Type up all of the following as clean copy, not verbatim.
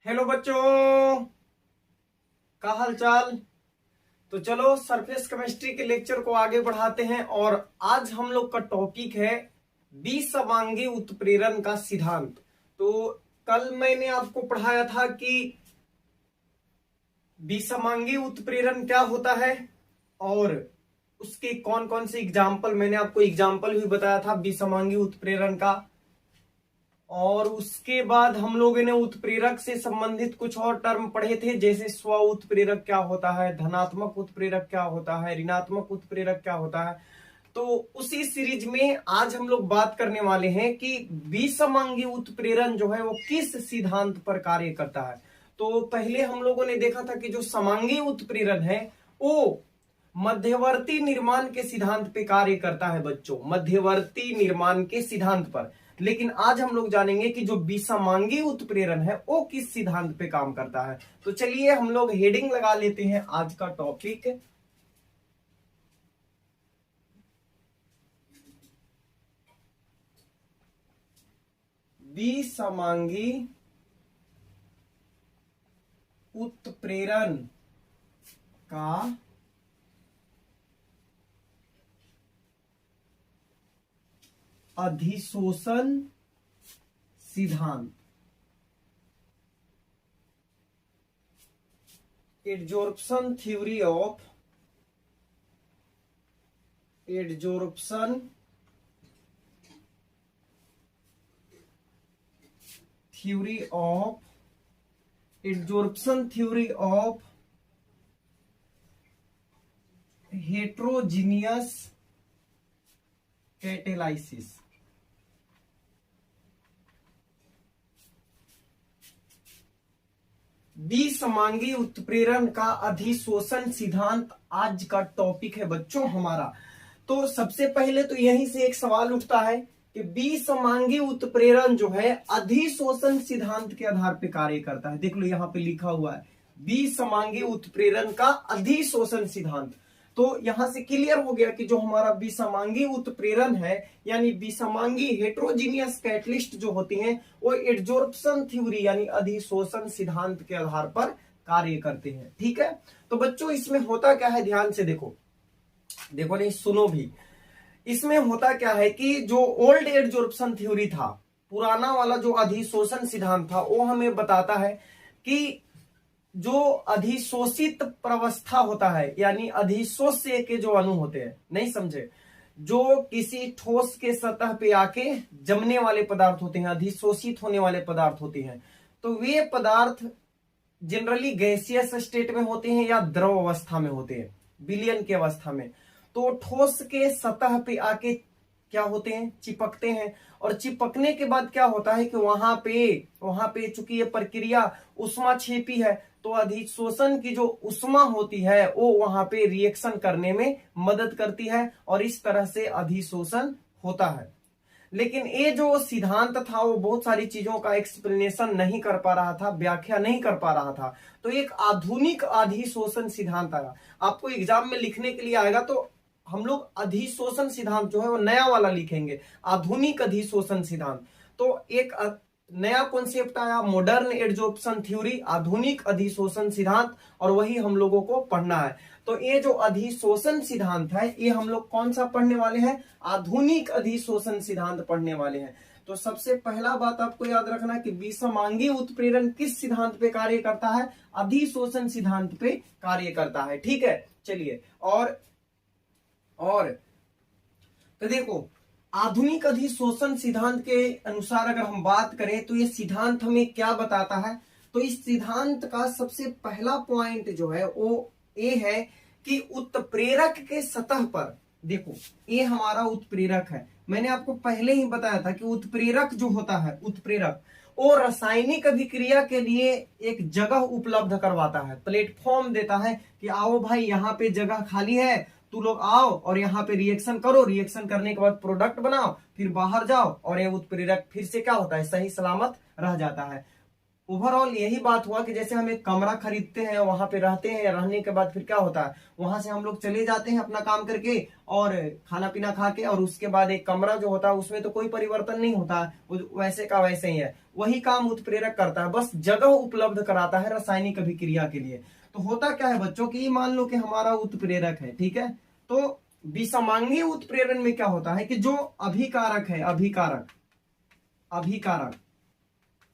Hello बच्चों, का हाल चाल। तो चलो सरफेस केमिस्ट्री के लेक्चर को आगे बढ़ाते हैं और आज हम लोग का टॉपिक है विसमांगी उत्प्रेरण का सिद्धांत। तो कल मैंने आपको पढ़ाया था कि विसमांगी उत्प्रेरण क्या होता है और उसके कौन कौन से एग्जाम्पल, मैंने आपको एग्जाम्पल भी बताया था विसमांगी उत्प्रेरण का। और उसके बाद हम लोगों ने उत्प्रेरक से संबंधित कुछ और टर्म पढ़े थे, जैसे स्व उत्प्रेरक क्या होता है, धनात्मक उत्प्रेरक क्या होता है, ऋणात्मक उत्प्रेरक क्या होता है। तो उसी सीरीज में आज हम लोग बात करने वाले हैं कि विसमांगी उत्प्रेरण जो है वो किस सिद्धांत पर कार्य करता है। तो पहले हम लोगों ने देखा था कि जो समांगी उत्प्रेरण है वो मध्यवर्ती निर्माण के सिद्धांत पे कार्य करता है बच्चों, मध्यवर्ती निर्माण के सिद्धांत पर। लेकिन आज हम लोग जानेंगे कि जो विसमांगी उत्प्रेरण है वो किस सिद्धांत पे काम करता है। तो चलिए हम लोग हेडिंग लगा लेते हैं आज का टॉपिक, विसमांगी उत्प्रेरण का अधिशोषण सिद्धांत, adsorption theory of heterogeneous catalysis. विसमांगी उत्प्रेरण का अधिशोषण सिद्धांत आज का टॉपिक है बच्चों हमारा। तो सबसे पहले तो यहीं से एक सवाल उठता है कि विसमांगी उत्प्रेरण जो है अधिशोषण सिद्धांत के आधार पर कार्य करता है। देख लो यहाँ पे लिखा हुआ है विसमांगी उत्प्रेरण का अधिशोषण सिद्धांत। तो यहां से क्लियर हो गया कि जो हमारा विसमांगी उत्प्रेरण है यानी विसमांगी हेट्रोजीनियस कैटलिस्ट जो होती हैं वो एडजॉर्प्शन थ्योरी यानी अधिशोषण सिद्धांत के आधार पर कार्य करते हैं। ठीक है, तो बच्चों इसमें होता क्या है, ध्यान से देखो नहीं सुनो भी। इसमें होता क्या है कि जो ओल्ड एडजॉर्प्शन थ्योरी था, पुराना वाला जो अधिशोषण सिद्धांत था, वो हमें बताता है कि जो अधिशोषित प्रवस्था होता है यानी अधिशोष्य के जो अणु होते हैं, नहीं समझे, जो किसी ठोस के सतह पे आके जमने वाले पदार्थ होते हैं, अधिशोषित होने वाले पदार्थ होते हैं। तो वे पदार्थ जनरली गैसियस स्टेट में होते हैं या द्रव अवस्था में होते हैं, विलयन की अवस्था में। तो ठोस के सतह पे आके क्या होते हैं, चिपकते हैं। और चिपकने के बाद क्या होता है कि वहां पे चूंकि ये प्रक्रिया उष्माक्षेपी है तो अधिशोषण की जो उष्मा होती है वो वहां पे रिएक्शन करने में मदद करती है और इस तरह से अधिशोषण होता है। लेकिन ये जो सिद्धांत था वो बहुत सारी चीजों का एक्सप्लेनेशन नहीं कर पा रहा था, व्याख्या नहीं कर पा रहा था। तो एक आधुनिक अधिशोषण सिद्धांत आया, आपको एग्जाम में लिखने के लिए आएगा तो हम लोग अधिशोषण सिद्धांत जो है वो नया वाला लिखेंगे, आधुनिक अधिशोषण सिद्धांत। तो एक नया कॉन्सेप्ट आया, मॉडर्न एडजॉर्प्शन थ्योरी, आधुनिक अधिशोषण सिद्धांत, और वही हम लोगों को पढ़ना है। तो ये जो अधिशोषण सिद्धांत है ये हम लोग कौन सा पढ़ने वाले हैं, आधुनिक अधिशोषण सिद्धांत पढ़ने वाले हैं। तो सबसे पहला बात आपको याद रखना कि विसमांगी उत्प्रेरण किस सिद्धांत पे कार्य करता है, अधिशोषण सिद्धांत पे कार्य करता है। ठीक है, चलिए और तो देखो आधुनिक अधिशोषण सिद्धांत के अनुसार अगर हम बात करें तो ये सिद्धांत हमें क्या बताता है। तो इस सिद्धांत का सबसे पहला पॉइंट जो है वो ये है कि उत्प्रेरक के सतह पर, देखो ये हमारा उत्प्रेरक है, मैंने आपको पहले ही बताया था कि उत्प्रेरक जो होता है, उत्प्रेरक वो रासायनिक अभिक्रिया के लिए एक जगह उपलब्ध करवाता है, प्लेटफॉर्म देता है कि आओ भाई यहाँ पे जगह खाली है, तू लोग आओ और यहाँ पे रिएक्शन करो, रिएक्शन करने के बाद प्रोडक्ट बनाओ, फिर बाहर जाओ और ये उत्प्रेरक फिर से क्या होता है, सही सलामत रह जाता है। ओवरऑल यही बात हुआ कि जैसे हम एक कमरा खरीदते हैं, वहां पे रहते हैं, रहने के बाद फिर क्या होता है, वहां से हम लोग चले जाते हैं अपना काम करके और खाना पीना खा के, और उसके बाद एक कमरा जो होता है उसमें तो कोई परिवर्तन नहीं होता है, वो वैसे का वैसे ही है। वही काम उत्प्रेरक करता है, बस जगह उपलब्ध कराता है रासायनिक अभिक्रिया के लिए। तो होता क्या है बच्चों की, मान लो कि हमारा उत्प्रेरक है, ठीक है, तो विषमांगी उत्प्रेरण में क्या होता है कि जो अभिकारक है, अभिकारक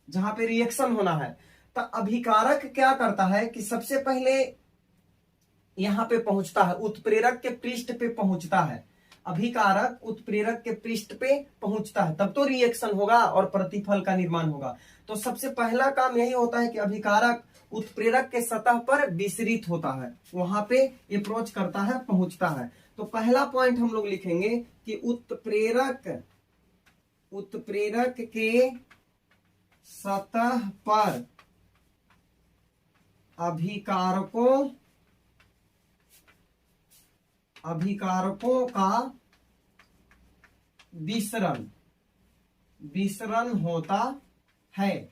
जहां पे रिएक्शन होना है, तो अभिकारक क्या करता है कि सबसे पहले यहां पे पहुंचता है, उत्प्रेरक के पृष्ठ पे पहुंचता है। अभिकारक उत्प्रेरक के पृष्ठ पे पहुंचता है, तब तो रिएक्शन होगा और प्रतिफल का निर्माण होगा। तो सबसे पहला काम यही होता है कि अभिकारक उत्प्रेरक के सतह पर विसरित होता है, वहां पे अप्रोच करता है, पहुंचता है। तो पहला पॉइंट हम लोग लिखेंगे कि उत्प्रेरक के सतह पर अभिकारकों का विसरण होता है।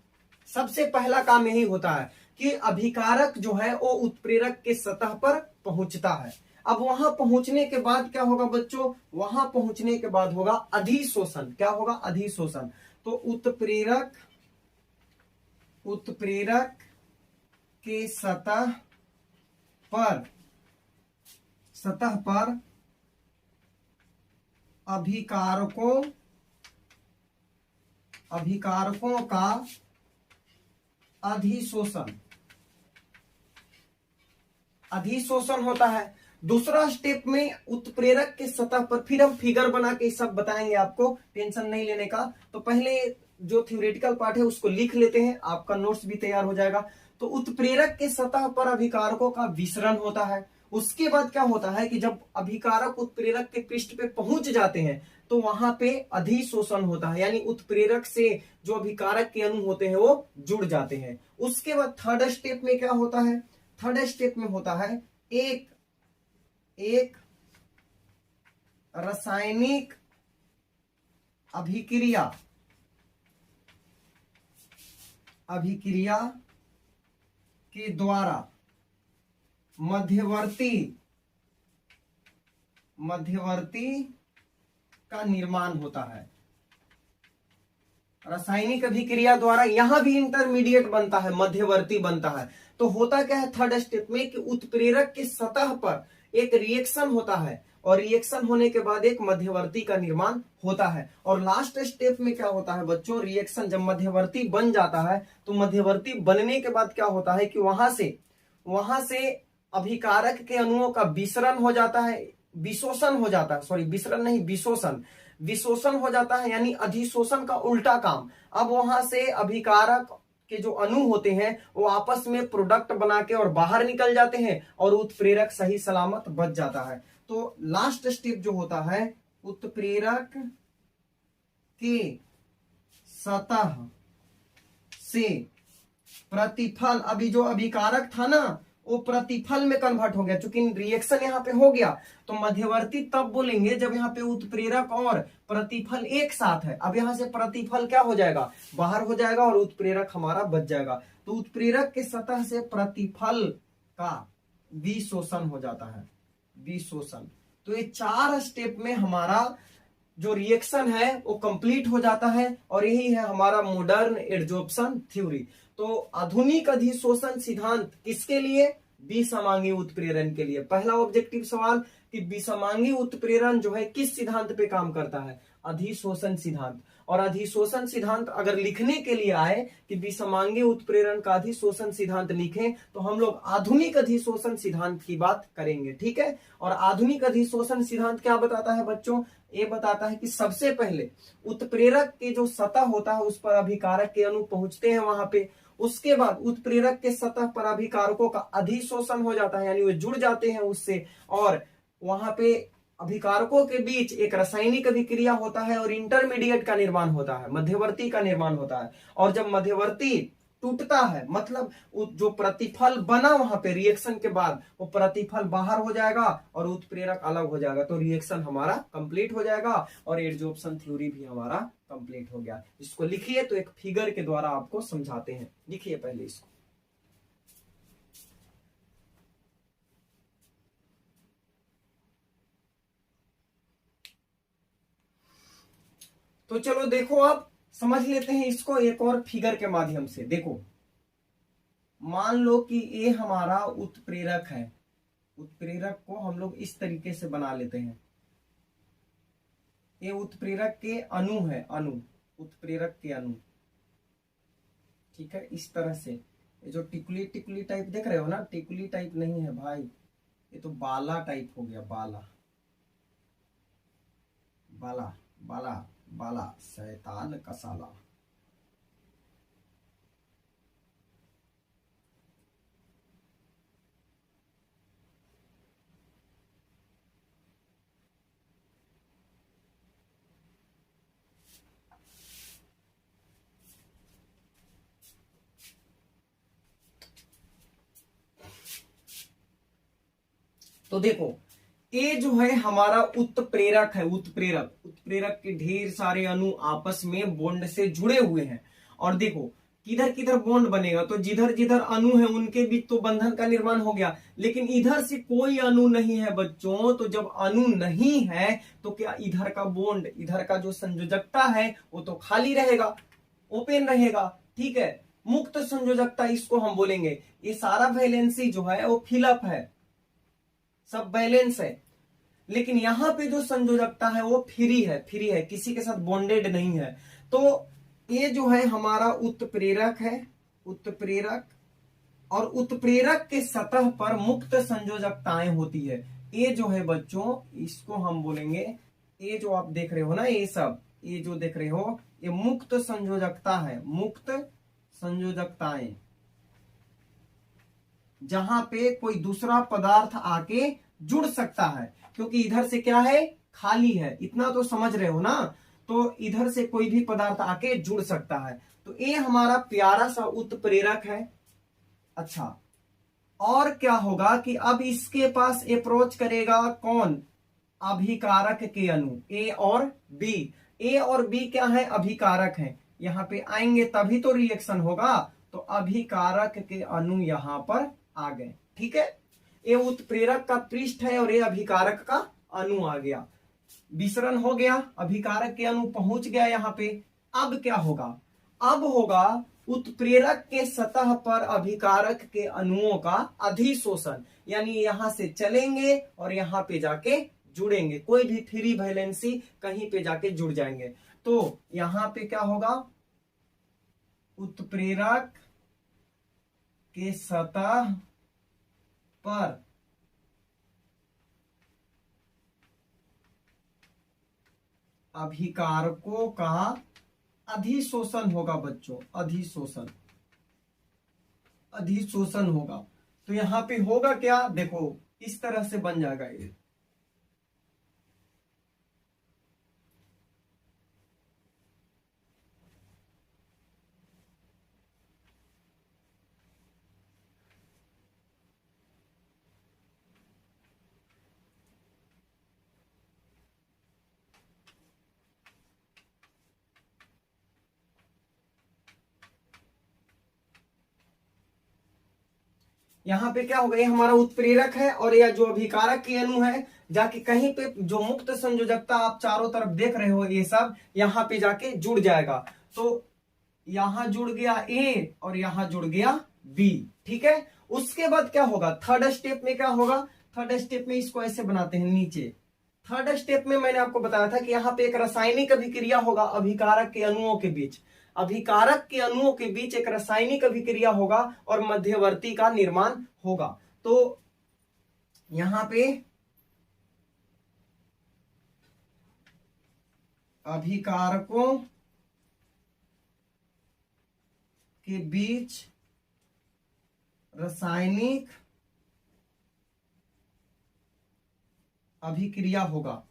सबसे पहला काम यही होता है कि अभिकारक जो है वो उत्प्रेरक के सतह पर पहुंचता है। अब वहां पहुंचने के बाद क्या होगा बच्चों, वहां पहुंचने के बाद होगा अधिशोषण। क्या होगा, अधिशोषण। तो उत्प्रेरक के सतह पर अभिकारकों का अधिशोषण होता है। दूसरा स्टेप में उत्प्रेरक के सतह पर, फिर हम फिगर बना के सब बताएंगे आपको, टेंशन नहीं लेने का। तो पहले जो थ्योरेटिकल पार्ट है उसको लिख लेते हैं, आपका नोट्स भी तैयार हो जाएगा। तो उत्प्रेरक के सतह पर अभिकारकों का विसरण होता है। उसके बाद क्या होता है कि जब अभिकारक उत्प्रेरक के पृष्ठ पे पहुंच जाते हैं तो वहां पे अधिशोषण होता है, यानी उत्प्रेरक से जो अभिकारक के अणु होते हैं वो जुड़ जाते हैं। उसके बाद थर्ड स्टेप में क्या होता है, थर्ड स्टेप में होता है एक रासायनिक अभिक्रिया के द्वारा मध्यवर्ती का निर्माण होता है। रासायनिक अभिक्रिया द्वारा यहां भी इंटरमीडिएट बनता है, मध्यवर्ती बनता है। तो होता क्या है थर्ड स्टेप में कि उत्प्रेरक की सतह पर एक रिएक्शन होता है और रिएक्शन होने के बाद एक मध्यवर्ती का निर्माण होता है। और लास्ट स्टेप में क्या होता है बच्चों, रिएक्शन जब मध्यवर्ती बन जाता है तो मध्यवर्ती बनने के बाद क्या होता है कि वहां से अभिकारक के अणुओं का विसरण हो जाता है, विशोषण हो जाता है, सॉरी विसरण नहीं, विशोषण हो जाता है, यानी अधिशोषण का उल्टा काम। अब वहां से अभिकारक के जो अणु होते हैं वो आपस में प्रोडक्ट बना के और बाहर निकल जाते हैं और उत्प्रेरक सही सलामत बच जाता है। तो लास्ट स्टेप जो होता है, उत्प्रेरक के सतह से प्रतिफल, अभी जो अभिकारक था ना वो प्रतिफल में कन्वर्ट हो गया, चूंकि रिएक्शन यहाँ पे हो गया। तो मध्यवर्ती तब बोलेंगे जब यहाँ पे उत्प्रेरक और प्रतिफल एक साथ है। अब यहाँ से प्रतिफल क्या हो जाएगा, बाहर हो जाएगा और उत्प्रेरक हमारा बच जाएगा। तो उत्प्रेरक के सतह से प्रतिफल का विशोषण हो जाता है, विशोषण। तो ये 4 स्टेप में हमारा जो रिएक्शन है वो कंप्लीट हो जाता है और यही है हमारा मॉडर्न एडजॉर्प्शन थ्योरी। तो आधुनिक अधिशोषण सिद्धांत किसके लिए, विषमांगी उत्प्रेरण के लिए। पहला ऑब्जेक्टिव सवाल कि विषमांगी उत्प्रेरण जो है किस सिद्धांत पे काम करता है, अधिशोषण सिद्धांत। और अधिशोषण सिद्धांत अगर लिखने के लिए आए कि विषमांगी उत्प्रेरण का अधिशोषण सिद्धांत लिखें तो हम लोग आधुनिक अधिशोषण सिद्धांत की बात करेंगे, ठीक है। और आधुनिक अधिशोषण सिद्धांत क्या बताता है बच्चों, ये बताता है कि सबसे पहले उत्प्रेरक के जो सतह होता है उस पर अभिकारक के अणु पहुंचते हैं वहां पे। उसके बाद उत्प्रेरक के सतह पर अभिकारकों का अधिशोषण हो जाता है, यानी वे जुड़ जाते हैं उससे, और वहां पे अभिकारकों के बीच एक रासायनिक अभिक्रिया होता है और इंटरमीडिएट का निर्माण होता है, मध्यवर्ती का निर्माण होता है। और जब मध्यवर्ती टूटता है, मतलब जो प्रतिफल बना वहां पे रिएक्शन के बाद, वो प्रतिफल बाहर हो जाएगा और उत्प्रेरक अलग हो जाएगा। तो रिएक्शन हमारा कंप्लीट हो जाएगा और एडजॉर्प्शन थ्योरी भी हमारा कंप्लीट हो गया। इसको लिखिए तो एक फिगर के द्वारा आपको समझाते हैं। लिखिए पहले इसको। तो चलो देखो, आप समझ लेते हैं इसको एक और फिगर के माध्यम से। देखो, मान लो कि ये हमारा उत्प्रेरक है। उत्प्रेरक को हम लोग इस तरीके से बना लेते हैं। ये उत्प्रेरक के अणु है, अणु, उत्प्रेरक के अणु। ठीक है, इस तरह से। ये जो टिकुली टिकुली टाइप देख रहे हो ना, टिकुली टाइप नहीं है भाई, ये तो बाला टाइप हो गया। बाला बाला बाला बाला, शैतान का साला। तो देखो, ये जो है हमारा उत्प्रेरक है। उत्प्रेरक, उत्प्रेरक के ढेर सारे अणु आपस में बॉन्ड से जुड़े हुए हैं। और देखो किधर किधर बॉन्ड बनेगा, तो जिधर जिधर अणु है उनके बीच तो बंधन का निर्माण हो गया। लेकिन इधर से कोई अणु नहीं है बच्चों, तो जब अणु नहीं है तो क्या इधर का बॉन्ड, इधर का जो संयोजकता है वो तो खाली रहेगा, ओपन रहेगा। ठीक है, मुक्त संयोजकता इसको हम बोलेंगे। ये सारा वैलेंसी जो है वो फिलअप है, सब बैलेंस है। लेकिन यहां पे जो संयोजकता है वो फ्री है, फ्री है, किसी के साथ बॉन्डेड नहीं है। तो ये जो है हमारा उत्प्रेरक है, उत्प्रेरक। और उत्प्रेरक के सतह पर मुक्त संयोजकताएं होती है। ये जो है बच्चों, इसको हम बोलेंगे, ये जो आप देख रहे हो ना, ये सब, ये जो देख रहे हो, ये मुक्त संयोजकता है, मुक्त संयोजकताएं, जहां पे कोई दूसरा पदार्थ आके जुड़ सकता है। क्योंकि इधर से क्या है, खाली है, इतना तो समझ रहे हो ना। तो इधर से कोई भी पदार्थ आके जुड़ सकता है। तो ये हमारा प्यारा सा उत्प्रेरक है। अच्छा, और क्या होगा कि अब इसके पास अप्रोच करेगा कौन, अभिकारक के अणु, ए और बी। ए और बी क्या है, अभिकारक है। यहां पे आएंगे तभी तो रिएक्शन होगा। तो अभिकारक के अणु यहां पर आ गए। ठीक है, ये उत्प्रेरक का पृष्ठ है और ये अभिकारक का अणु आ गया। विसरण हो गया, अभिकारक के अणु पहुंच गया यहां पे। अब क्या होगा, अब होगा उत्प्रेरक के सतह पर अभिकारक के अणुओं का अधिशोषण। यानी यहां से चलेंगे और यहां पे जाके जुड़ेंगे, कोई भी फ्री वैलेंसी कहीं पे जाके जुड़ जाएंगे। तो यहां पे क्या होगा, उत्प्रेरक के सतह पर अभिकारकों का अधिशोषण होगा बच्चों, अधिशोषण, अधिशोषण होगा। तो यहां पे होगा क्या, देखो इस तरह से बन जाएगा ये। यहाँ पे क्या होगा, ये हमारा उत्प्रेरक है और यह जो अभिकारक के अणु है जाके कहीं पे जो मुक्त संयोजकता आप चारों तरफ देख रहे हो, ये सब यहाँ पे जाके जुड़ जाएगा। तो यहां जुड़ गया ए और यहां जुड़ गया बी। ठीक है, उसके बाद क्या होगा, थर्ड स्टेप में क्या होगा, थर्ड स्टेप में इसको ऐसे बनाते हैं नीचे। थर्ड स्टेप में मैंने आपको बताया था कि यहाँ पे एक रासायनिक अभिक्रिया होगा अभिकारक के अणुओं के बीच। अभिकारक के अणुओं के बीच एक रासायनिक अभिक्रिया होगा और मध्यवर्ती का निर्माण होगा। तो यहां पे अभिकारकों के बीच रासायनिक अभिक्रिया होगा,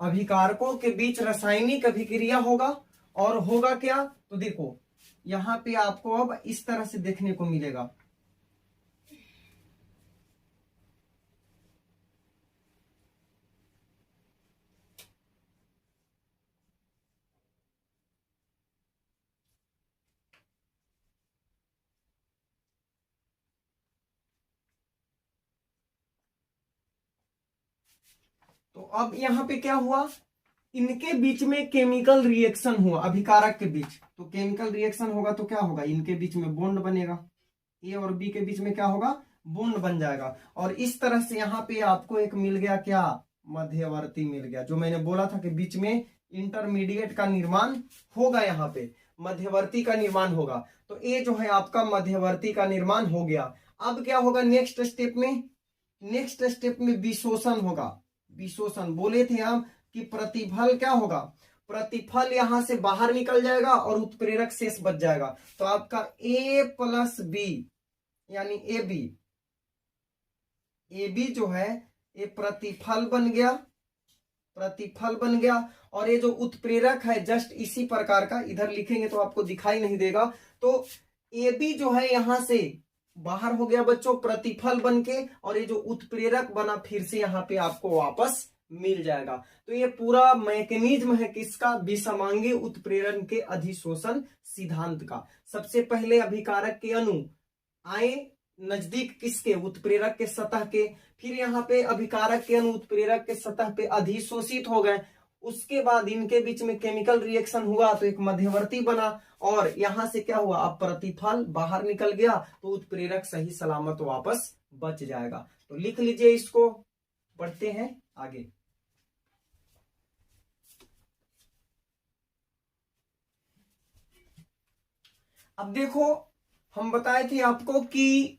अभिकारकों के बीच रासायनिक अभिक्रिया होगा। और होगा क्या, तो देखो यहां पे आपको अब इस तरह से देखने को मिलेगा। तो अब यहाँ पे क्या हुआ, इनके बीच में केमिकल रिएक्शन हुआ अभिकारक के बीच। तो केमिकल रिएक्शन होगा तो क्या होगा, इनके बीच में बॉन्ड बनेगा, ए और बी के बीच में क्या होगा, बॉन्ड बन जाएगा। और इस तरह से यहाँ पे आपको एक मिल गया क्या, मध्यवर्ती मिल गया। जो मैंने बोला था कि बीच में इंटरमीडिएट का निर्माण होगा, यहाँ पे मध्यवर्ती का निर्माण होगा। तो ये जो है आपका मध्यवर्ती का निर्माण हो गया। अब क्या होगा नेक्स्ट स्टेप में, नेक्स्ट स्टेप में विशोषण होगा। विशोषण बोले थे हम कि प्रतिफल क्या होगा, प्रतिफल यहां से बाहर निकल जाएगा और उत्प्रेरक शेष बच जाएगा। तो आपका ए प्लस बी यानी ए बी, ए बी जो है ये प्रतिफल बन गया, प्रतिफल बन गया। और ये जो उत्प्रेरक है जस्ट इसी प्रकार का, इधर लिखेंगे तो आपको दिखाई नहीं देगा। तो ए बी जो है यहां से बाहर हो गया बच्चों प्रतिफल बन के, और ये जो उत्प्रेरक बना फिर से यहाँ पे आपको वापस मिल जाएगा। तो ये पूरा मैकेनिज्म है किसका, विषमांगी उत्प्रेरण के अधिशोषण सिद्धांत का। सबसे पहले अभिकारक के अणु आए नजदीक किसके, उत्प्रेरक के सतह के, फिर यहाँ पे अभिकारक के अणु उत्प्रेरक के सतह पे अधिशोषित हो गए। उसके बाद इनके बीच में केमिकल रिएक्शन हुआ तो एक मध्यवर्ती बना, और यहां से क्या हुआ, अब प्रतिफल बाहर निकल गया तो उत्प्रेरक सही सलामत वापस बच जाएगा। तो लिख लीजिए इसको, पढ़ते हैं आगे। अब देखो हम बताए थे आपको कि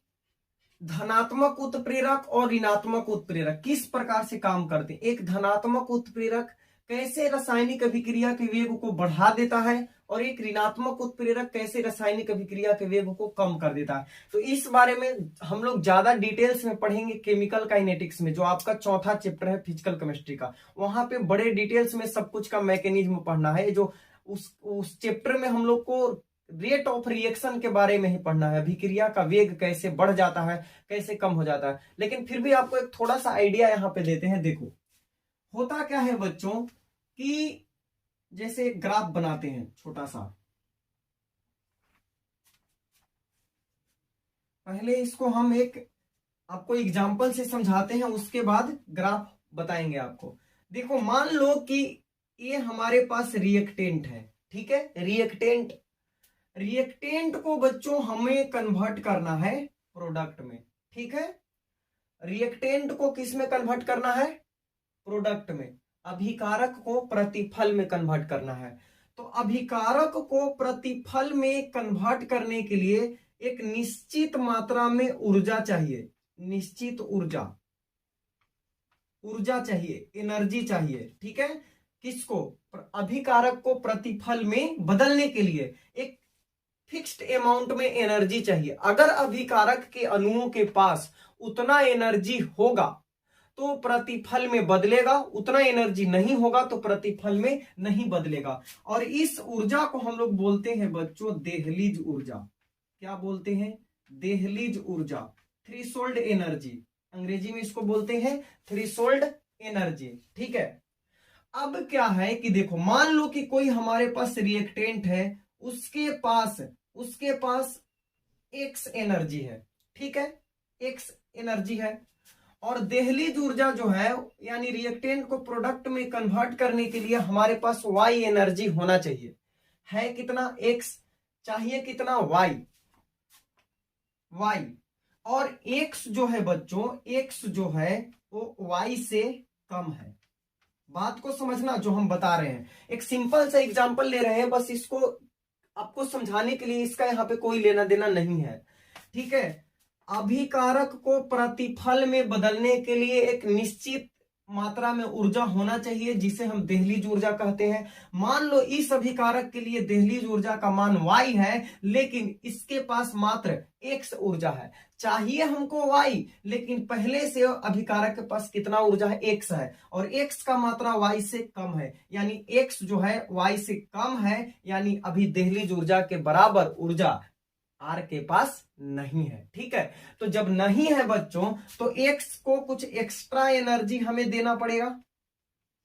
धनात्मक उत्प्रेरक और ऋणात्मक उत्प्रेरक किस प्रकार से काम करते हैं। एक धनात्मक उत्प्रेरक कैसे रासायनिक अभिक्रिया के वेग को बढ़ा देता है, और एक ऋणात्मक उत्प्रेरक कैसे रासायनिक अभिक्रिया के वेग को कम कर देता है। तो इस बारे में हम लोग ज्यादा डिटेल्स में पढ़ेंगे केमिकल काइनेटिक्स में, जो आपका चौथा चैप्टर है फिजिकल केमिस्ट्री का। वहां पे बड़े डिटेल्स में सब कुछ का मैकेनिज्म पढ़ना है। जो उस चैप्टर में हम लोग को रेट ऑफ रिएक्शन के बारे में ही पढ़ना है, अभिक्रिया का वेग कैसे बढ़ जाता है, कैसे कम हो जाता है। लेकिन फिर भी आपको एक थोड़ा सा आइडिया यहाँ पे देते हैं। देखो होता क्या है बच्चों कि जैसे एक ग्राफ बनाते हैं छोटा सा, पहले इसको हम एक आपको एग्जांपल से समझाते हैं, उसके बाद ग्राफ बताएंगे आपको। देखो मान लो कि ये हमारे पास रिएक्टेंट है, ठीक है, रिएक्टेंट, रिएक्टेंट को बच्चों हमें कन्वर्ट करना है प्रोडक्ट में, ठीक है। रिएक्टेंट को किस में कन्वर्ट करना है, प्रोडक्ट में। अभिकारक को प्रतिफल में कन्वर्ट करना है। तो अभिकारक को प्रतिफल में कन्वर्ट करने के लिए एक निश्चित मात्रा में ऊर्जा चाहिए, निश्चित ऊर्जा, ऊर्जा चाहिए, एनर्जी चाहिए, ठीक है। किसको, अभिकारक को प्रतिफल में बदलने के लिए एक फिक्स्ड अमाउंट में एनर्जी चाहिए। अगर अभिकारक के अणुओं के पास उतना एनर्जी होगा तो प्रतिफल में बदलेगा, उतना एनर्जी नहीं होगा तो प्रतिफल में नहीं बदलेगा। और इस ऊर्जा को हम लोग बोलते हैं बच्चों देहलीज ऊर्जा। क्या बोलते हैं, देहलीज ऊर्जा, थ्रेशोल्ड एनर्जी, अंग्रेजी में इसको बोलते हैं थ्रेशोल्ड एनर्जी, ठीक है। अब क्या है कि देखो मान लो कि कोई हमारे पास रिएक्टेंट है, उसके पास एक्स एनर्जी है, ठीक है, एक्स एनर्जी है। और देहलीज ऊर्जा जो है यानी रिएक्टेंट को प्रोडक्ट में कन्वर्ट करने के लिए हमारे पास वाई एनर्जी होना चाहिए। है कितना, एक्स चाहिए, कितना, वाई, वाई। और एक्स जो है बच्चों, एक्स जो है वो वाई से कम है। बात को समझना जो हम बता रहे हैं, एक सिंपल सा एग्जांपल ले रहे हैं, बस इसको आपको समझाने के लिए, इसका यहाँ पे कोई लेना देना नहीं है, ठीक है। अभिकारक को प्रतिफल में बदलने के लिए एक निश्चित मात्रा में ऊर्जा होना चाहिए, जिसे हम देहलीज ऊर्जा कहते हैं। मान लो इस अभिकारक के लिए देहलीज ऊर्जा का मान y है, लेकिन इसके पास मात्र x ऊर्जा है। चाहिए हमको y, लेकिन पहले से अभिकारक के पास कितना ऊर्जा है, x है, और x का मात्रा y से कम है, यानी x जो है y से कम है, यानी अभी देहलीज ऊर्जा के बराबर ऊर्जा आर के पास नहीं है, ठीक है। तो जब नहीं है बच्चों तो एक्स को कुछ एक्स्ट्रा एनर्जी हमें देना पड़ेगा,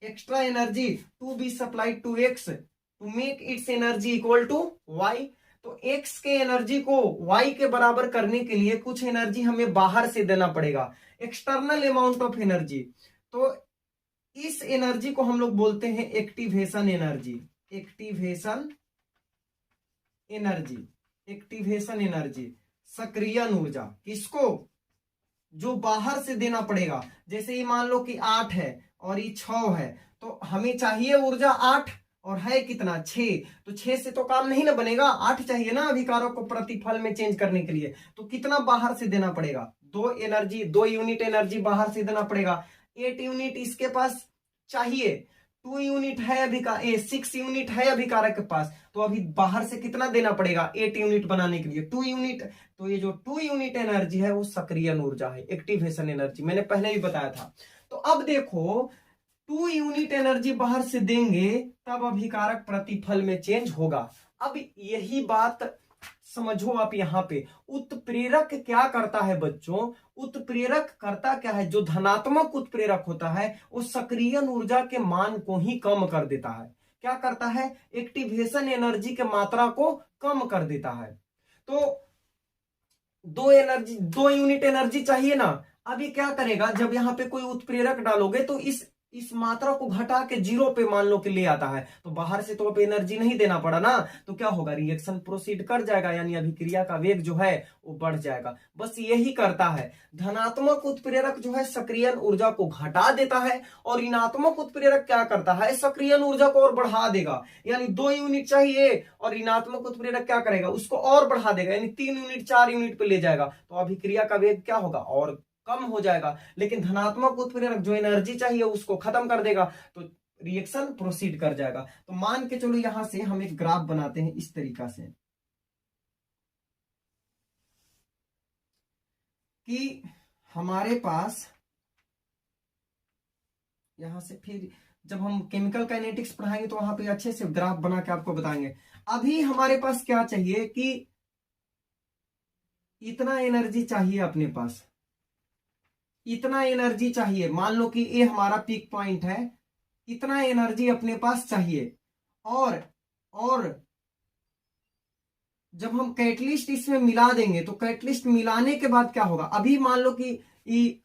extra energy to be supplied to X to make its energy equal to Y. तो एक्स के एनर्जी को वाई के बराबर करने के लिए कुछ एनर्जी हमें बाहर से देना पड़ेगा, एक्सटर्नल अमाउंट ऑफ एनर्जी। तो इस एनर्जी को हम लोग बोलते हैं activation energy. Activation energy, activation energy, सक्रियण ऊर्जा। किसको? जो बाहर से देना पड़ेगा। जैसे ये मान लो कि 8 है और ये 6 है, तो हमें चाहिए ऊर्जा 8 और है कितना? 6। तो 6 से तो काम नहीं ना बनेगा, 8 चाहिए ना अभिकारक को प्रतिफल में चेंज करने के लिए। तो कितना बाहर से देना पड़ेगा? 2 यूनिट एनर्जी बाहर से देना पड़ेगा। 8 यूनिट इसके पास चाहिए, 2 यूनिट है 6 यूनिट है अभिकारक के पास, तो अभी बाहर से कितना देना पड़ेगा 8 यूनिट बनाने के लिए? 2 यूनिट। तो ये जो 2 यूनिट एनर्जी है वो सक्रियण ऊर्जा है, एक्टिवेशन एनर्जी, मैंने पहले ही बताया था। तो अब देखो 2 यूनिट एनर्जी बाहर से देंगे तब अभिकारक प्रतिफल में चेंज होगा। अब यही बात समझो आप यहाँ पे। उत्प्रेरक क्या करता है बच्चों? उत्प्रेरक करता क्या है? जो धनात्मक उत्प्रेरक होता है वो सक्रियण ऊर्जा के मान को ही कम कर देता है। क्या करता है? एक्टिवेशन एनर्जी के मात्रा को कम कर देता है। तो 2 यूनिट एनर्जी चाहिए ना, अभी क्या करेगा? जब यहाँ पे कोई उत्प्रेरक डालोगे तो इस मात्रा को घटा के 0 पे मान लो कि ले आता है, तो बाहर से तो अब एनर्जी नहीं देना पड़ा ना, तो क्या होगा? रिएक्शन प्रोसीड कर जाएगा, यानी अभिक्रिया का वेग जो है वो बढ़ जाएगा। बस यही करता है। धनात्मक उत्प्रेरक जो है सक्रियण ऊर्जा को घटा देता है और ऋणात्मक उत्प्रेरक क्या करता है? सक्रियण ऊर्जा को और बढ़ा देगा। यानी 2 यूनिट चाहिए और ऋणात्मक उत्प्रेरक क्या करेगा? उसको और बढ़ा देगा, यानी 3 यूनिट 4 यूनिट पे ले जाएगा, तो अभिक्रिया का वेग क्या होगा? और कम हो जाएगा। लेकिन धनात्मक उत्प्रेरक जो एनर्जी चाहिए उसको खत्म कर देगा, तो रिएक्शन प्रोसीड कर जाएगा। तो मान के चलो यहां से हम एक ग्राफ बनाते हैं इस तरीका से कि हमारे पास यहां से, फिर जब हम केमिकल काइनेटिक्स पढ़ाएंगे तो वहां पे अच्छे से ग्राफ बना के आपको बताएंगे। अभी हमारे पास क्या चाहिए कि इतना एनर्जी चाहिए अपने पास, इतना एनर्जी चाहिए। मान लो कि ये हमारा पीक पॉइंट है, इतना एनर्जी अपने पास चाहिए। और जब हम कैटलिस्ट इसमें मिला देंगे तो कैटलिस्ट मिलाने के बाद क्या होगा? अभी मान लो कि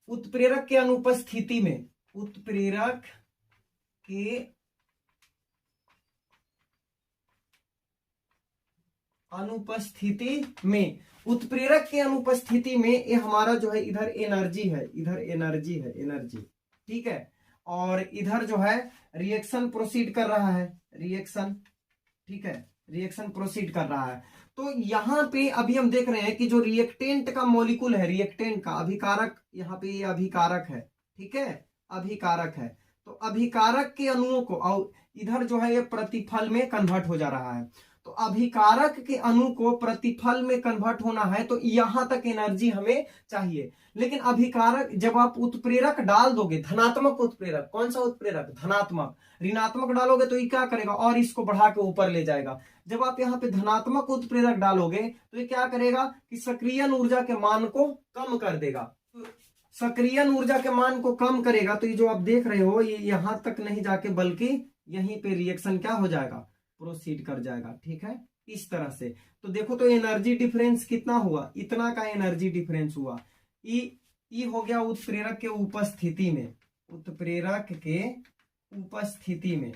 उत्प्रेरक के अनुपस्थिति में, उत्प्रेरक के अनुपस्थिति में, उत्प्रेरक के अनुपस्थिति में ये हमारा जो है इधर एनर्जी है, इधर एनर्जी है, एनर्जी, ठीक है। और इधर जो है रिएक्शन प्रोसीड कर रहा है, रिएक्शन, ठीक है, रिएक्शन प्रोसीड कर रहा है। तो यहां पे अभी हम देख रहे हैं कि जो रिएक्टेंट का मॉलिक्यूल है, रिएक्टेंट का अभिकारक, यहाँ पे ये अभिकारक है, ठीक है, अभिकारक है। तो अभिकारक के अणुओं को, और इधर जो है ये प्रतिफल में कन्वर्ट हो जा रहा है। तो अभिकारक के अणु को प्रतिफल में कन्वर्ट होना है तो यहां तक एनर्जी हमें चाहिए। लेकिन अभिकारक, जब आप उत्प्रेरक डाल दोगे, धनात्मक उत्प्रेरक, कौन सा उत्प्रेरक? धनात्मक, ऋणात्मक डालोगे तो ये क्या करेगा? और इसको बढ़ा के ऊपर ले जाएगा। जब आप यहाँ पे धनात्मक उत्प्रेरक डालोगे तो ये क्या करेगा कि सक्रियण ऊर्जा के मान को कम कर देगा। सक्रियण ऊर्जा के मान को कम करेगा तो ये जो आप देख रहे हो ये यहां तक नहीं जाके बल्कि यहीं पे रिएक्शन क्या हो जाएगा? प्रोसीड कर जाएगा, ठीक है, इस तरह से। तो देखो तो एनर्जी डिफरेंस कितना हुआ? इतना का एनर्जी डिफरेंस हुआ। ई हो गया उत्प्रेरक के उपस्थिति में, उत्प्रेरक के उपस्थिति में,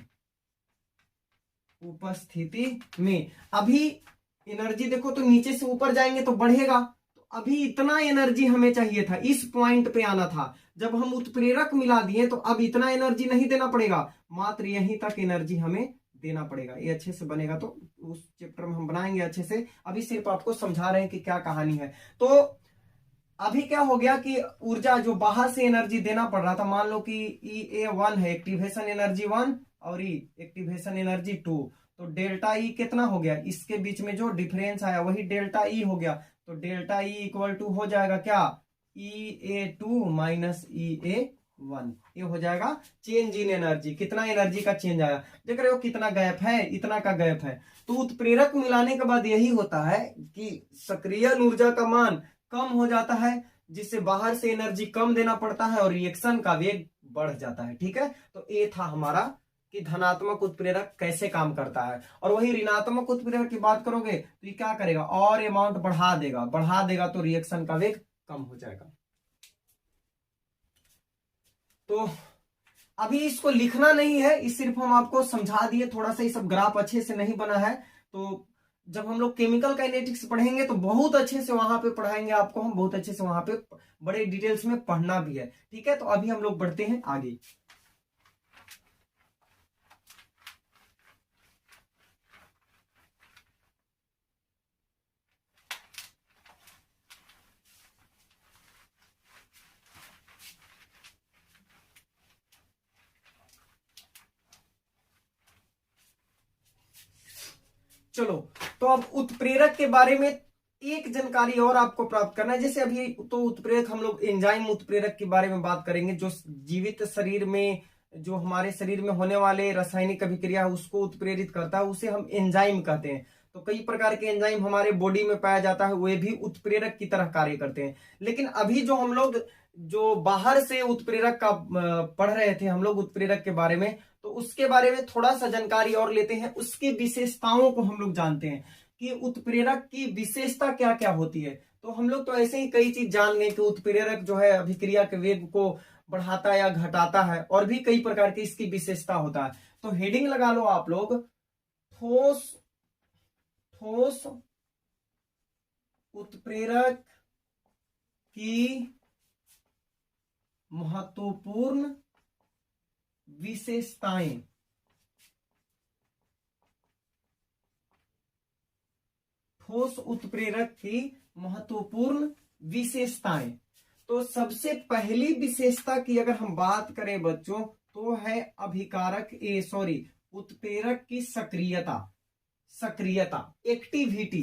उपस्थिति में। अभी एनर्जी देखो तो नीचे से ऊपर जाएंगे तो बढ़ेगा, तो अभी इतना एनर्जी हमें चाहिए था, इस पॉइंट पे आना था। जब हम उत्प्रेरक मिला दिए तो अब इतना एनर्जी नहीं देना पड़ेगा, मात्र यहीं तक एनर्जी हमें देना पड़ेगा। ये अच्छे से बनेगा तो उस चैप्टर में हम बनाएंगे अच्छे से, अभी सिर्फ आपको समझा रहे हैं कि क्या कहानी है। तो अभी क्या हो गया कि ऊर्जा जो बाहर से एनर्जी देना पड़ रहा था, मान लो कि E1 है, एक्टिवेशन एनर्जी 1 और E एक्टिवेशन एनर्जी 2, तो डेल्टा E कितना हो गया? इसके बीच में जो डिफरेंस आया वही डेल्टा E हो गया। तो डेल्टा E इक्वल टू हो जाएगा क्या? EA2 माइनस EA1, ये हो जाएगा चेंज इन एनर्जी। कितना एनर्जी का चेंज आया? देख रहे हो कितना गैप है, इतना का गैप है। तो उत्प्रेरक मिलाने के बाद यही होता है कि सक्रियण ऊर्जा का मान कम हो जाता है, जिससे बाहर से एनर्जी कम देना पड़ता है और रिएक्शन का वेग बढ़ जाता है, ठीक है। तो ये था हमारा कि धनात्मक उत्प्रेरक कैसे काम करता है। और वही ऋणात्मक उत्प्रेरक की बात करोगे तो ये क्या करेगा? और अमाउंट बढ़ा देगा, बढ़ा देगा तो रिएक्शन का वेग कम हो जाएगा। तो अभी इसको लिखना नहीं है, इस सिर्फ हम आपको समझा दिए, थोड़ा सा ये सब ग्राफ अच्छे से नहीं बना है। तो जब हम लोग केमिकल काइनेटिक्स पढ़ेंगे तो बहुत अच्छे से वहां पे पढ़ाएंगे आपको, हम बहुत अच्छे से वहां पे बड़े डिटेल्स में पढ़ना भी है। ठीक है, तो अभी हम लोग बढ़ते हैं आगे। चलो, तो अब उत्प्रेरक के बारे में एक जानकारी और आपको प्राप्त करना है। जैसे अभी तो उत्प्रेरक, हम लोग एंजाइम उत्प्रेरक के बारे में बात करेंगे, जो जीवित शरीर में, जो हमारे शरीर में होने वाले रासायनिक अभिक्रिया है उसको उत्प्रेरित करता है, उसे हम एंजाइम कहते हैं। तो कई प्रकार के एंजाइम हमारे बॉडी में पाया जाता है, वे भी उत्प्रेरक की तरह कार्य करते हैं। लेकिन अभी जो हम लोग जो बाहर से उत्प्रेरक का पढ़ रहे थे हम लोग उत्प्रेरक के बारे में, तो उसके बारे में थोड़ा सा जानकारी और लेते हैं, उसकी विशेषताओं को हम लोग जानते हैं कि उत्प्रेरक की विशेषता क्या क्या होती है। तो हम लोग तो ऐसे ही कई चीज जान गए कि उत्प्रेरक जो है अभिक्रिया के वेग को बढ़ाता या घटाता है, और भी कई प्रकार की इसकी विशेषता होता है। तो हेडिंग लगा लो आप लोग, ठोस ठोस उत्प्रेरक की महत्वपूर्ण विशेषताएं। ठोस उत्प्रेरक की महत्वपूर्ण विशेषताएं। तो सबसे पहली विशेषता की अगर हम बात करें बच्चों, तो है अभिकारक उत्प्रेरक की सक्रियता। सक्रियता, एक्टिविटी,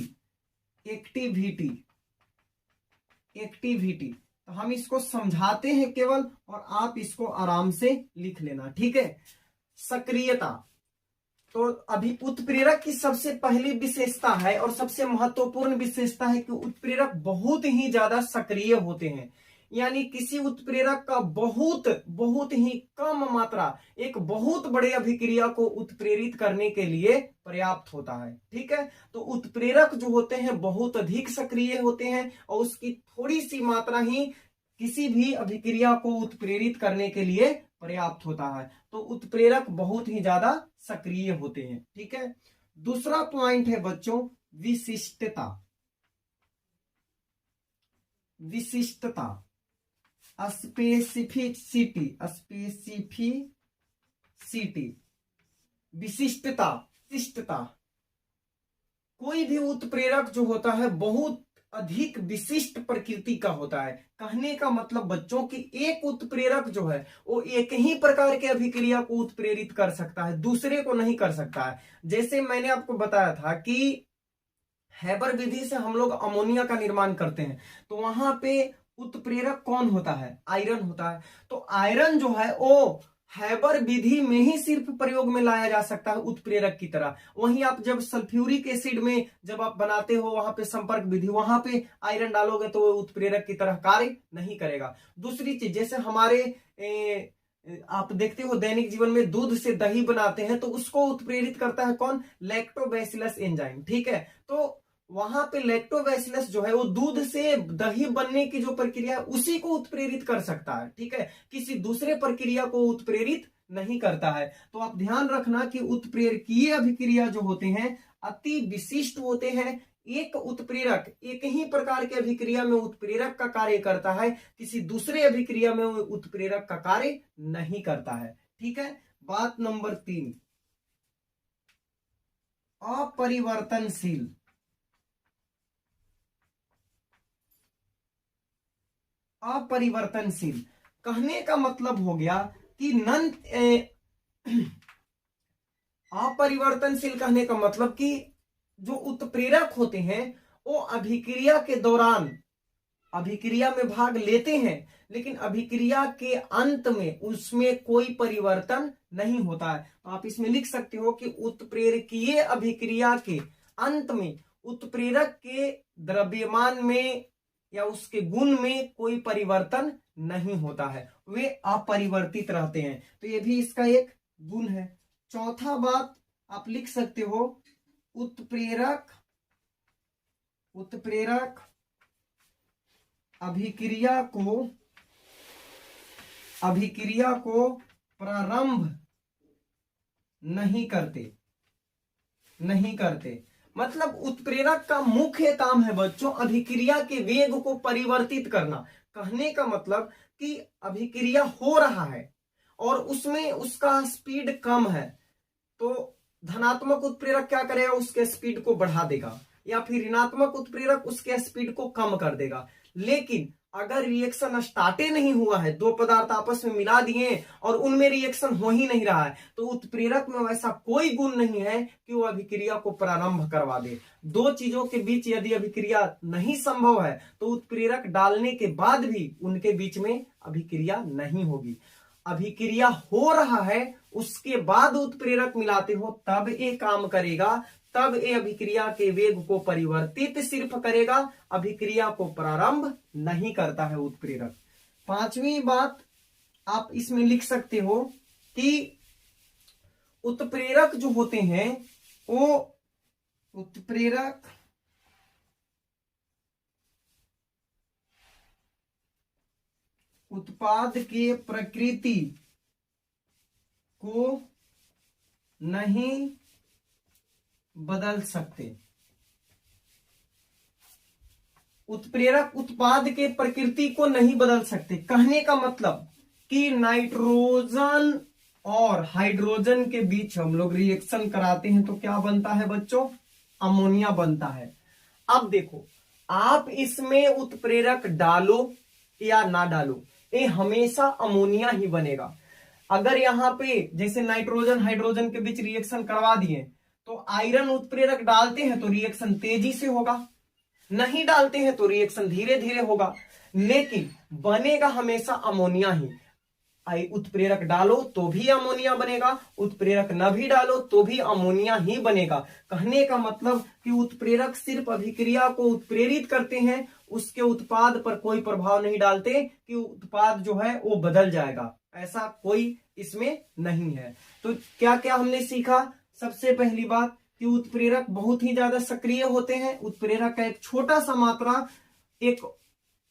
एक्टिविटी, एक्टिविटी। तो हम इसको समझाते हैं केवल, और आप इसको आराम से लिख लेना, ठीक है। सक्रियता, तो अभी उत्प्रेरक की सबसे पहली विशेषता है और सबसे महत्वपूर्ण विशेषता है कि उत्प्रेरक बहुत ही ज्यादा सक्रिय होते हैं। यानी किसी उत्प्रेरक का बहुत बहुत ही कम मात्रा एक बहुत बड़े अभिक्रिया को उत्प्रेरित करने के लिए पर्याप्त होता है। ठीक है, तो उत्प्रेरक जो होते हैं बहुत अधिक सक्रिय होते हैं, और उसकी थोड़ी सी मात्रा ही किसी भी अभिक्रिया को उत्प्रेरित करने के लिए पर्याप्त होता है। तो उत्प्रेरक बहुत ही ज्यादा सक्रिय होते हैं। ठीक है, दूसरा पॉइंट है बच्चों विशिष्टता। विशिष्टता, स्पेसिफिसिटी, स्पेसिफिसिटी, विशिष्टता, विशिष्टता। कोई भी उत्प्रेरक जो होता है बहुत अधिक विशिष्ट प्रकृति का होता है। कहने का मतलब बच्चों कि एक उत्प्रेरक जो है वो एक ही प्रकार के अभिक्रिया को उत्प्रेरित कर सकता है, दूसरे को नहीं कर सकता है। जैसे मैंने आपको बताया था कि हैबर विधि से हम लोग अमोनिया का निर्माण करते हैं, तो वहां पे उत्प्रेरक कौन होता है? आयरन होता है। तो आयरन जो है वो हैबर विधि में ही सिर्फ प्रयोग में लाया जा सकता है उत्प्रेरक की तरह। वहीं आप जब सल्फ्यूरिक एसिड में जब आप बनाते हो वहां पे संपर्क विधि, वहां पे आयरन डालोगे तो वो उत्प्रेरक की तरह कार्य नहीं करेगा। दूसरी चीज, जैसे हमारे आप देखते हो दैनिक जीवन में दूध से दही बनाते हैं, तो उसको उत्प्रेरित करता है कौन? Lactobacillus enzyme. ठीक है, तो वहां पे लैक्टोबैसिलस जो है वो दूध से दही बनने की जो प्रक्रिया है उसी को उत्प्रेरित कर सकता है। ठीक है, किसी दूसरे प्रक्रिया को उत्प्रेरित नहीं करता है। तो आप ध्यान रखना कि उत्प्रेरकीय अभिक्रिया जो होते हैं अति विशिष्ट होते हैं। एक उत्प्रेरक एक ही प्रकार के अभिक्रिया में उत्प्रेरक का कार्य करता है, किसी दूसरे अभिक्रिया में उत्प्रेरक का कार्य नहीं करता है। ठीक है, बात नंबर 3, अपरिवर्तनशील। अपरिवर्तनशील कहने का मतलब हो गया कि अपरिवर्तनशील कहने का मतलब कि जो उत्प्रेरक होते हैं वो अभिक्रिया के दौरान अभिक्रिया में भाग लेते हैं, लेकिन अभिक्रिया के अंत में उसमें कोई परिवर्तन नहीं होता है। तो आप इसमें लिख सकते हो कि उत्प्रेरकीय अभिक्रिया के अंत में उत्प्रेरक के द्रव्यमान में या उसके गुण में कोई परिवर्तन नहीं होता है, वे अपरिवर्तित रहते हैं। तो ये भी इसका एक गुण है। चौथा बात आप लिख सकते हो, उत्प्रेरक अभिक्रिया को प्रारंभ नहीं करते। मतलब उत्प्रेरक का मुख्य काम है बच्चों अभिक्रिया के वेग को परिवर्तित करना। कहने का मतलब कि अभिक्रिया हो रहा है और उसमें उसका स्पीड कम है, तो धनात्मक उत्प्रेरक क्या करेगा, उसके स्पीड को बढ़ा देगा, या फिर ऋणात्मक उत्प्रेरक उसके स्पीड को कम कर देगा। लेकिन अगर रिएक्शन स्टार्टे नहीं हुआ है, दो पदार्थ आपस में मिला दिए और उनमें रिएक्शन हो ही नहीं रहा है, तो उत्प्रेरक में वैसा कोई गुण नहीं है कि वो अभिक्रिया को प्रारंभ करवा दे। दो चीजों के बीच यदि अभिक्रिया नहीं संभव है तो उत्प्रेरक डालने के बाद भी उनके बीच में अभिक्रिया नहीं होगी। अभिक्रिया हो रहा है उसके बाद उत्प्रेरक मिलाते हो तब ये काम करेगा, तब ये अभिक्रिया के वेग को परिवर्तित सिर्फ करेगा, अभिक्रिया को प्रारंभ नहीं करता है उत्प्रेरक। पांचवी बात आप इसमें लिख सकते हो कि उत्प्रेरक जो होते हैं वो उत्प्रेरक उत्पाद के प्रकृति को नहीं बदल सकते। उत्प्रेरक उत्पाद के प्रकृति को नहीं बदल सकते। कहने का मतलब कि नाइट्रोजन और हाइड्रोजन के बीच हम लोग रिएक्शन कराते हैं तो क्या बनता है बच्चों, अमोनिया बनता है। अब देखो आप इसमें उत्प्रेरक डालो या ना डालो, ये हमेशा अमोनिया ही बनेगा। अगर यहाँ पे जैसे नाइट्रोजन हाइड्रोजन के बीच रिएक्शन करवा दिए तो आयरन उत्प्रेरक डालते हैं तो रिएक्शन तेजी से होगा, नहीं डालते हैं तो रिएक्शन धीरे धीरे होगा, लेकिन बनेगा हमेशा अमोनिया ही। उत्प्रेरक डालो तो भी अमोनिया बनेगा, उत्प्रेरक न भी डालो तो भी अमोनिया ही बनेगा। कहने का मतलब कि उत्प्रेरक सिर्फ अभिक्रिया को उत्प्रेरित करते हैं, उसके उत्पाद पर कोई प्रभाव नहीं डालते कि उत्पाद जो है वो बदल जाएगा, ऐसा कोई इसमें नहीं है। तो क्या क्या हमने सीखा, सबसे पहली बात कि उत्प्रेरक बहुत ही ज्यादा सक्रिय होते हैं। उत्प्रेरक का एक छोटा सा मात्रा एक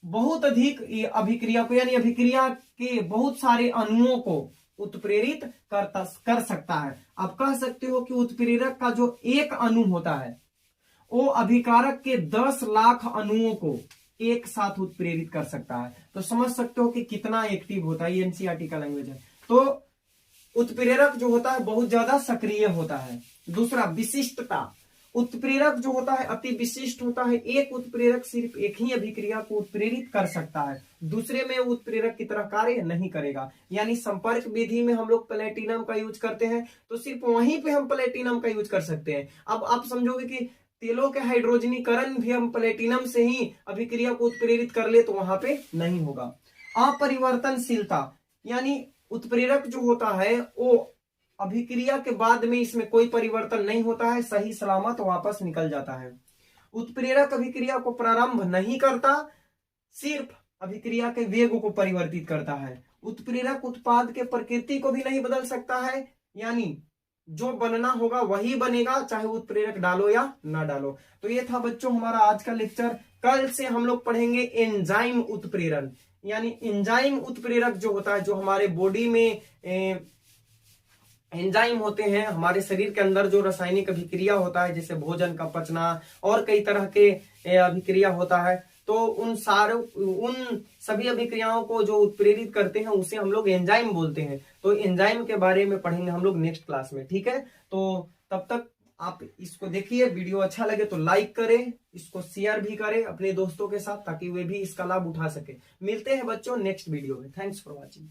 बहुत अधिक अभिक्रिया को यानी अभिक्रिया के बहुत सारे अणुओं को उत्प्रेरित कर सकता है। आप कह सकते हो कि उत्प्रेरक का जो एक अणु होता है वो अभिकारक के 10 लाख अणुओं को एक साथ उत्प्रेरित कर सकता है। तो समझ सकते हो कि कितना एक्टिव होता है, ये एनसीईआरटी का लैंग्वेज है। तो उत्प्रेरक जो होता है बहुत ज्यादा सक्रिय होता है। दूसरा विशिष्टता, उत्प्रेरक जो होता है अति विशिष्ट होता है। एक उत्प्रेरक सिर्फ एक ही अभिक्रिया को उत्प्रेरित कर सकता है, दूसरे में उत्प्रेरक की तरह कार्य नहीं करेगा। यानी संपर्क विधि में हम लोग प्लेटिनम का यूज करते हैं तो सिर्फ वहीं पे हम प्लेटिनम का यूज कर सकते हैं। अब आप समझोगे कि तेलों के हाइड्रोजनीकरण भी हम प्लेटिनम से ही अभिक्रिया को उत्प्रेरित कर ले तो वहां पे नहीं होगा। अपरिवर्तनशीलता, यानी उत्प्रेरक जो होता है वो अभिक्रिया के बाद में इसमें कोई परिवर्तन नहीं होता है, सही सलामत वापस निकल जाता है। उत्प्रेरक अभिक्रिया को प्रारंभ नहीं करता, सिर्फ अभिक्रिया के वेग को परिवर्तित करता है। उत्प्रेरक उत्पाद के प्रकृति को भी नहीं बदल सकता है, यानी जो बनना होगा वही बनेगा, चाहे उत्प्रेरक डालो या ना डालो। तो ये था बच्चों हमारा आज का लेक्चर। कल से हम लोग पढ़ेंगे एंजाइम उत्प्रेरण, यानी एंजाइम उत्प्रेरक जो होता है, जो हमारे बॉडी में एंजाइम होते हैं, हमारे शरीर के अंदर जो रासायनिक अभिक्रिया होता है, जैसे भोजन का पचना और कई तरह के अभिक्रिया होता है, तो उन सभी अभिक्रियाओं को जो उत्प्रेरित करते हैं उसे हम लोग एंजाइम बोलते हैं। तो एंजाइम के बारे में पढ़ेंगे हम लोग नेक्स्ट क्लास में, ठीक है। तो तब तक आप इसको देखिए, वीडियो अच्छा लगे तो लाइक करें, इसको शेयर भी करें अपने दोस्तों के साथ ताकि वे भी इसका लाभ उठा सके। मिलते हैं बच्चों नेक्स्ट वीडियो में। Thanks for watching.